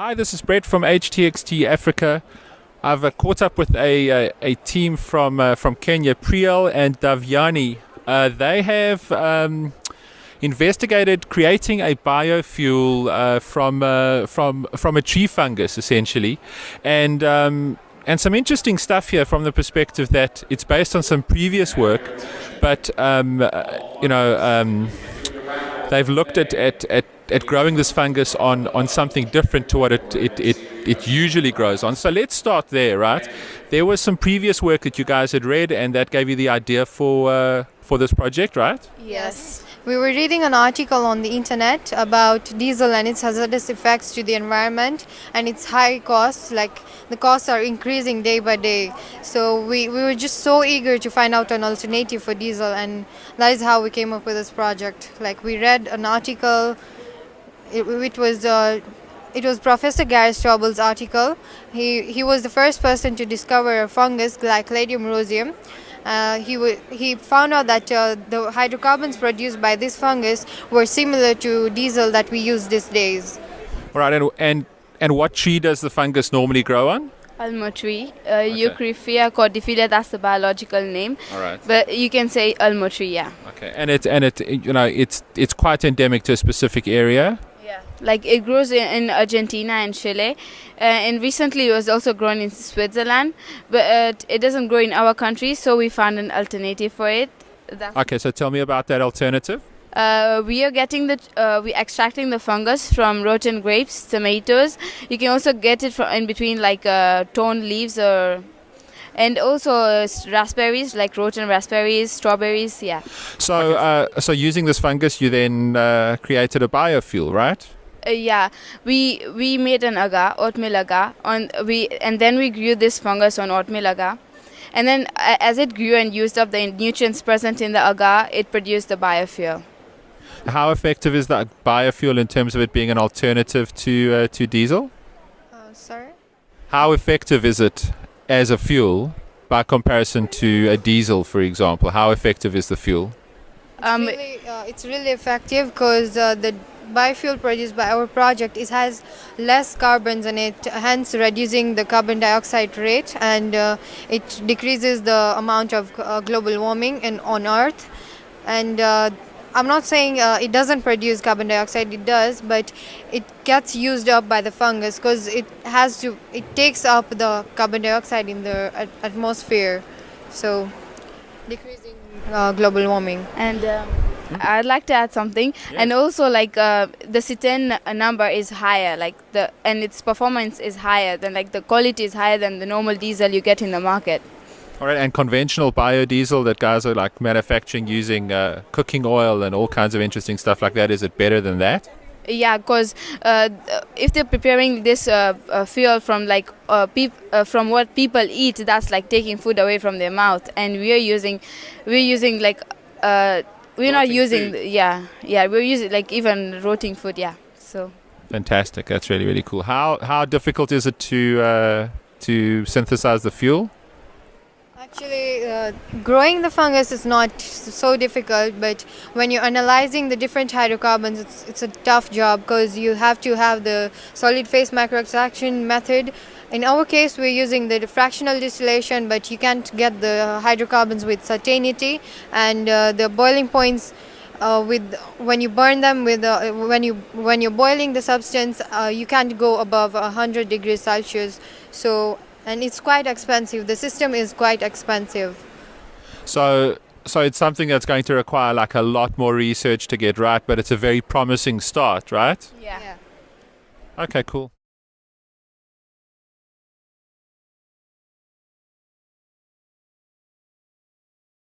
Hi, this is Brett from htxt Africa. I've caught up with a team from Kenya, Priyal and Divyani. They have investigated creating a biofuel from a tree fungus, essentially, and some interesting stuff here from the perspective that it's based on some previous work, but they've looked at growing this fungus on something different to what it usually grows on. So let's start there, right? There was some previous work that you guys had read, and that gave you the idea for this project, right? Yes. We were reading an article on the internet about diesel and its hazardous effects to the environment and its high costs, like the costs are increasing day by day. So we were just so eager to find out an alternative for diesel, and that is how we came up with this project. Like, we read an article, it was Professor Gary Straubel's article. He was the first person to discover a fungus, Glycladium roseum. He found out that the hydrocarbons produced by this fungus were similar to diesel that we use these days. All right, and what tree does the fungus normally grow on? Ulmo tree, Eucryphia cordifilia, that's the biological name. All right. But you can say Ulmo tree, yeah. Okay, and it's quite endemic to a specific area. Yeah, like it grows in Argentina and Chile, and recently it was also grown in Switzerland, but it doesn't grow in our country, so we found an alternative for it. Okay, so tell me about that alternative. We are we're extracting the fungus from rotten grapes, tomatoes. You can also get it from in between, like torn leaves, and also raspberries, like rotten raspberries, strawberries. Yeah. So, so using this fungus, you then created a biofuel, right? Yeah, we made an agar, oatmeal agar, and then we grew this fungus on oatmeal agar. And then as it grew and used up the nutrients present in the agar, it produced the biofuel. How effective is that biofuel in terms of it being an alternative to diesel? Sorry? How effective is it as a fuel by comparison to a diesel, for example? How effective is the fuel? It's really effective because the biofuel produced by our project has less carbons in it, hence reducing the carbon dioxide rate, and it decreases the amount of global warming on Earth. And I'm not saying it doesn't produce carbon dioxide, it does, but it gets used up by the fungus because it takes up the carbon dioxide in the atmosphere, so decreasing global warming. And I'd like to add something. Yes. And also, like the cetane number is higher, and its performance is higher than, like, the quality is higher than the normal diesel you get in the market. All right, and conventional biodiesel that guys are like manufacturing using cooking oil and all kinds of interesting stuff like that, is it better than that? Yeah, because if they're preparing this fuel from from what people eat, that's like taking food away from their mouth, and we're using like we're not using food. We're using like even rotting food, yeah. So Fantastic, that's really, really cool. How difficult is it to synthesize the fuel? Actually, growing the fungus is not so difficult, but when you're analyzing the different hydrocarbons, it's a tough job because you have to have the solid phase microextraction method. In our case, we're using the fractional distillation, but you can't get the hydrocarbons with certainty, and the boiling points when you burn them when you're boiling the substance, you can't go above 100 degrees Celsius. And it's quite expensive. The system is quite expensive. So it's something that's going to require like a lot more research to get right, but it's a very promising start, right? yeah. Okay, cool.